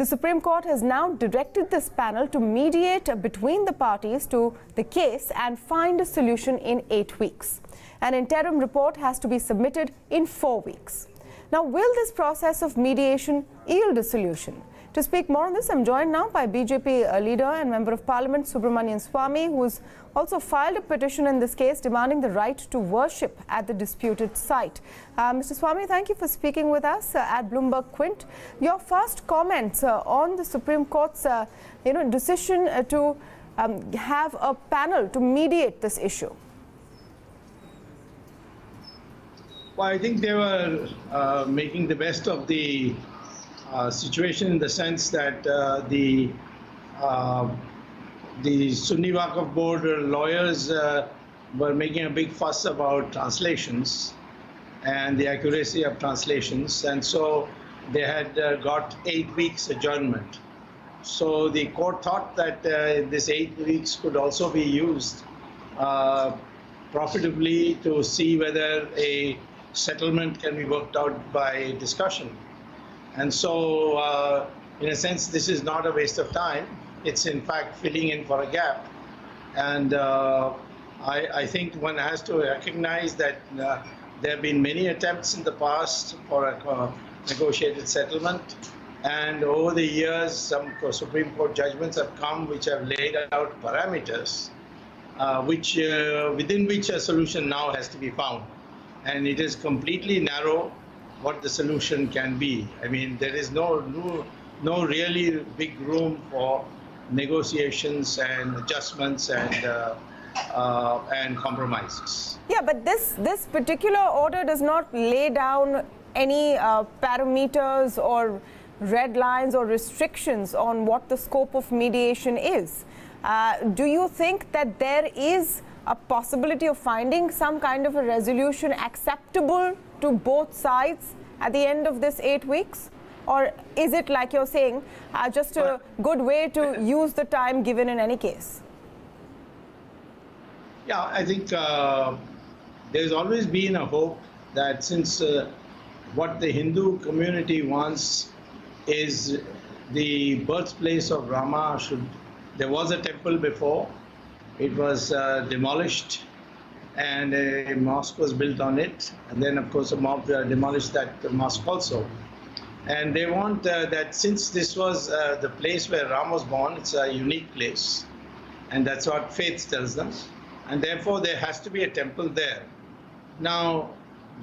The Supreme Court has now directed this panel to mediate between the parties to the case and find a solution in 8 weeks. An interim report has to be submitted in 4 weeks. Now, will this process of mediation yield a solution? To speak more on this, I'm joined now by BJP leader and Member of Parliament Subramanian Swamy, who's also filed a petition in this case demanding the right to worship at the disputed site. Mr. Swamy, thank you for speaking with us at Bloomberg Quint. Your first comments on the Supreme Court's decision to have a panel to mediate this issue. Well, I think they were making the best of the situation in the sense that the Sunni Waqf Board lawyers were making a big fuss about translations and the accuracy of translations, and so they had got 8 weeks adjournment. So the court thought that this 8 weeks could also be used profitably to see whether a settlement can be worked out by discussion. And so, in a sense, this is not a waste of time. It's in fact filling in for a gap. And I think one has to recognize that there have been many attempts in the past for a negotiated settlement. And over the years, some Supreme Court judgments have come which have laid out parameters within which a solution now has to be found. And it is completely narrow what the solution can be. I mean, there is no really big room for negotiations and adjustments and compromises. Yeah, but this particular order does not lay down any parameters or red lines or restrictions on what the scope of mediation is. Do you think that there is a possibility of finding some kind of a resolution acceptable to both sides at the end of this 8 weeks? Or is it, like you're saying, just a good way to use the time given in any case? Yeah, I think there's always been a hope that since what the Hindu community wants is the birthplace of Rama there was a temple before. It was demolished and a mosque was built on it. And then, of course, a mob demolished that mosque also. And they want that since this was the place where Ram was born, it's a unique place. And that's what faith tells them. And therefore, there has to be a temple there. Now,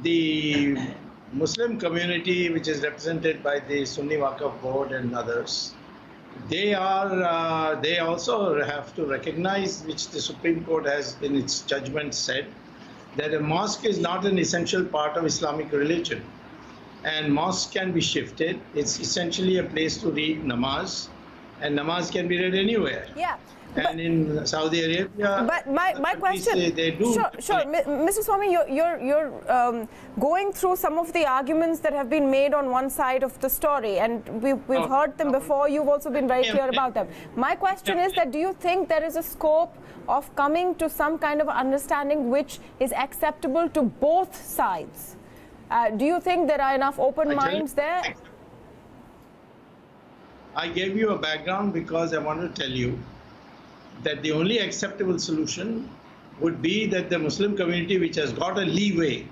the Muslim community, which is represented by the Sunni Waqf Board and others, they also have to recognize, which the Supreme Court has in its judgment said, that a mosque is not an essential part of Islamic religion. And mosque can be shifted. It's essentially a place to read namaz, and namaz can be read anywhere. Yeah. And in Saudi Arabia, but my question, they do. Sure, Mr. Swamy, you're going through some of the arguments that have been made on one side of the story, and we've heard them before. You've also been very clear about them. My question is that do you think there is a scope of coming to some kind of understanding which is acceptable to both sides? Do you think there are enough open minds there? I gave you a background because I want to tell you that the only acceptable solution would be that the Muslim community, which has got a leeway,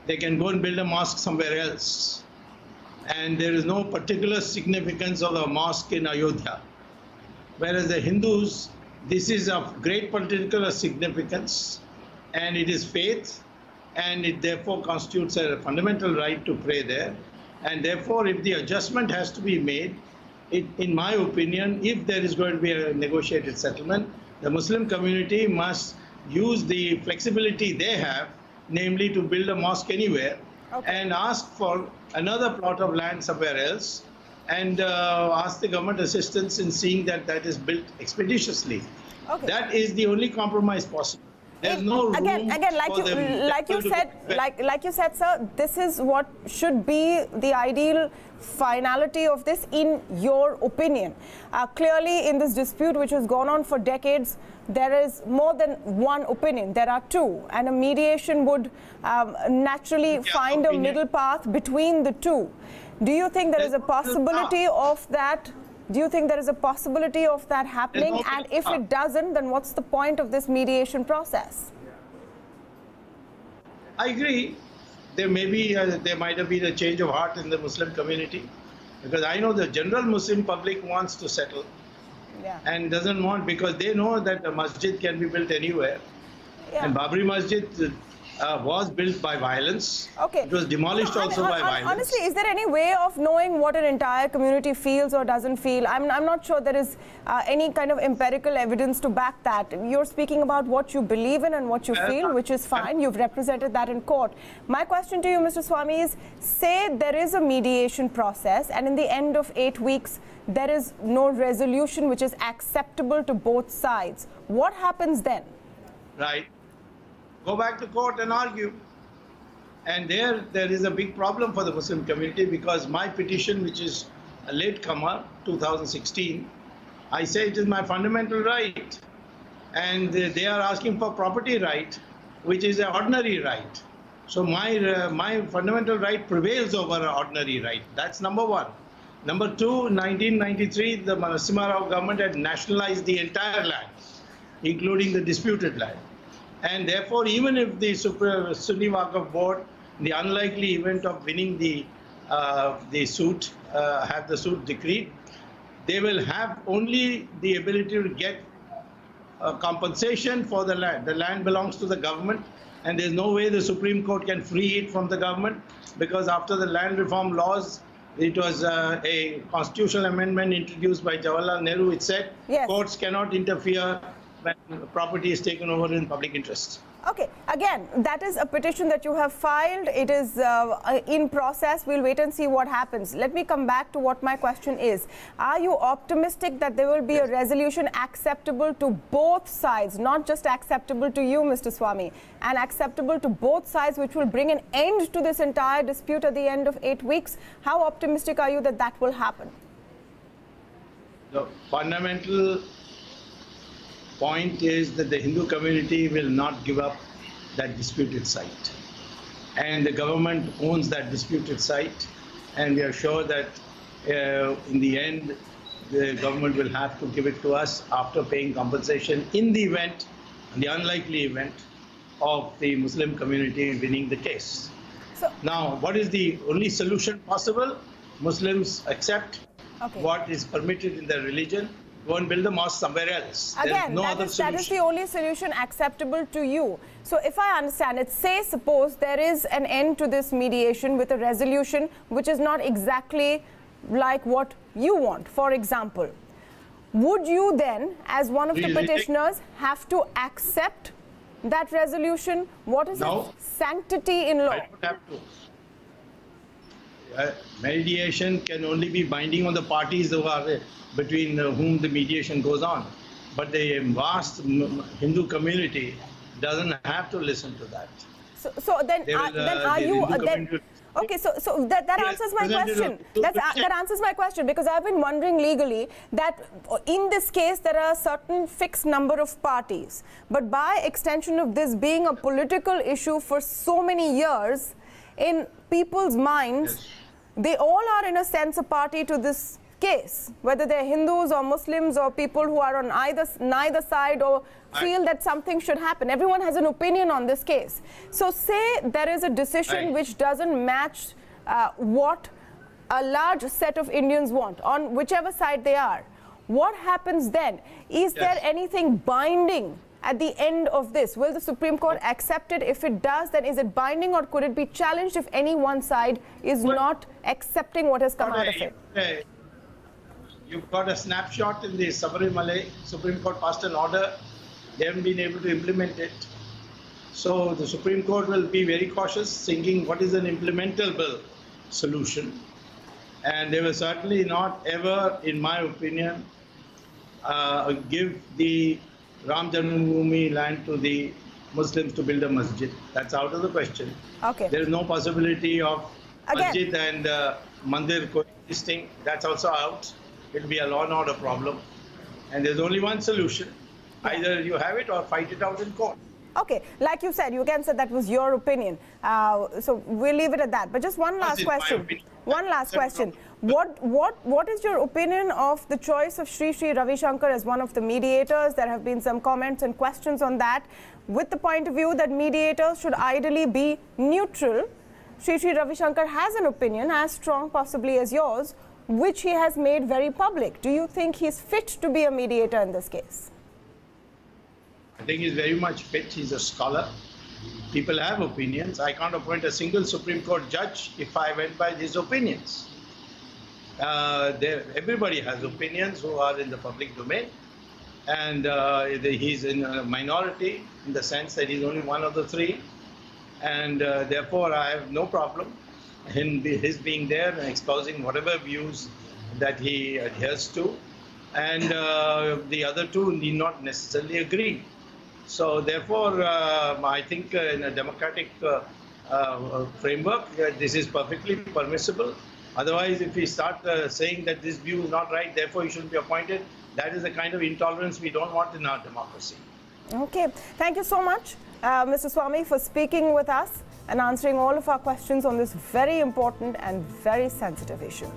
they can go and build a mosque somewhere else. And there is no particular significance of a mosque in Ayodhya. Whereas the Hindus, this is of great political significance, and it is faith, and it therefore constitutes a fundamental right to pray there. And therefore, if the adjustment has to be made, in my opinion, if there is going to be a negotiated settlement, the Muslim community must use the flexibility they have, namely to build a mosque anywhere, and ask for another plot of land somewhere else, and ask the government assistance in seeing that that is built expeditiously. That is the only compromise possible. There's no room like you said, sir, this is what should be the ideal finality of this, in your opinion. Clearly, in this dispute, which has gone on for decades, there is more than one opinion. There are two, and a mediation would naturally find a middle path between the two. Do you think there is a possibility of that? Do you think there is a possibility of that happening? And if it doesn't, then what's the point of this mediation process? I agree. There might have been a change of heart in the Muslim community, because I know the general Muslim public wants to settle and doesn't want, because they know that a masjid can be built anywhere. And Babri Masjid was built by violence. It was demolished also by violence. Honestly, is there any way of knowing what an entire community feels or doesn't feel? I'm not sure there is any kind of empirical evidence to back that. You're speaking about what you believe in and what you feel, which is fine. You've represented that in court. My question to you, Mr. Swamy, is say there is a mediation process and in the end of 8 weeks, there is no resolution which is acceptable to both sides. What happens then? Right. Go back to court and argue. And there is a big problem for the Muslim community, because my petition, which is a latecomer, 2016, I say it is my fundamental right. And they are asking for property right, which is an ordinary right. So my fundamental right prevails over an ordinary right. That's number one. Number two, 1993, the Narasimha Rao government had nationalized the entire land, including the disputed land. And therefore, even if the Sunni Waqf Board, in the unlikely event of winning the suit, have the suit decreed, they will have only the ability to get compensation for the land. The land belongs to the government, and there's no way the Supreme Court can free it from the government, because after the land reform laws, it was a constitutional amendment introduced by Jawaharlal Nehru. It said courts cannot interfere when property is taken over in public interest. Okay, again, that is a petition that you have filed. It is in process. We'll wait and see what happens. Let me come back to what my question is. Are you optimistic that there will be a resolution acceptable to both sides, not just acceptable to you, Mr. Swamy, and acceptable to both sides, which will bring an end to this entire dispute at the end of 8 weeks? How optimistic are you that that will happen? The fundamental point is that the Hindu community will not give up that disputed site, and the government owns that disputed site, and we are sure that in the end the government will have to give it to us after paying compensation in the event, the unlikely event, of the Muslim community winning the case. So, now, what is the only solution possible? Muslims accept what is permitted in their religion, go and build a mosque somewhere else. Again, that is the only solution acceptable to you. So if I understand it, say suppose there is an end to this mediation with a resolution which is not exactly like what you want, for example. Would you then, as one of the petitioners, have to accept that resolution? What is its sanctity in law? I don't have to. Mediation can only be binding on the parties who are between whom the mediation goes on. But the vast Hindu community doesn't have to listen to that. So then are you... Okay, so that answers my question. That answers my question, because I've been wondering legally that in this case there are a certain fixed number of parties. But by extension of this being a political issue for so many years, in people's minds, they all are in a sense a party to this case, whether they're Hindus or Muslims or people who are on neither side or feel that something should happen. Everyone has an opinion on this case. So say there is a decision which doesn't match what a large set of Indians want, on whichever side they are. What happens then? Is there anything binding at the end of this? Will the Supreme Court accept it? If it does, then is it binding, or could it be challenged if any one side is not accepting what has come out of it? You've got a snapshot in the Subramanian. Supreme Court passed an order. They haven't been able to implement it. So the Supreme Court will be very cautious, thinking what is an implementable solution. And they will certainly not ever, in my opinion, give the Ram Janmabhoomi land to the Muslims to build a masjid. That's out of the question. There is no possibility of masjid and mandir coexisting. That's also out. It will be a law and order problem. And there's only one solution. Either you have it or fight it out in court. Okay, like you said, you can say that was your opinion. So we'll leave it at that. But just one last question. One last question. What is your opinion of the choice of Sri Ravi Shankar as one of the mediators? There have been some comments and questions on that, with the point of view that mediators should ideally be neutral. Sri Ravi Shankar has an opinion as strong possibly as yours, which he has made very public. Do you think he's fit to be a mediator in this case? I think he's very much fit. He's a scholar. People have opinions. I can't appoint a single Supreme Court judge if I went by his opinions. Everybody has opinions who are in the public domain. And he's in a minority in the sense that he's only one of the three. And therefore, I have no problem in his being there and espousing whatever views that he adheres to. And the other two need not necessarily agree. So therefore, I think in a democratic framework, this is perfectly permissible. Otherwise, if we start saying that this view is not right, therefore he shouldn't be appointed, that is the kind of intolerance we don't want in our democracy. Okay. Thank you so much, Mr. Swamy, for speaking with us and answering all of our questions on this very important and very sensitive issue.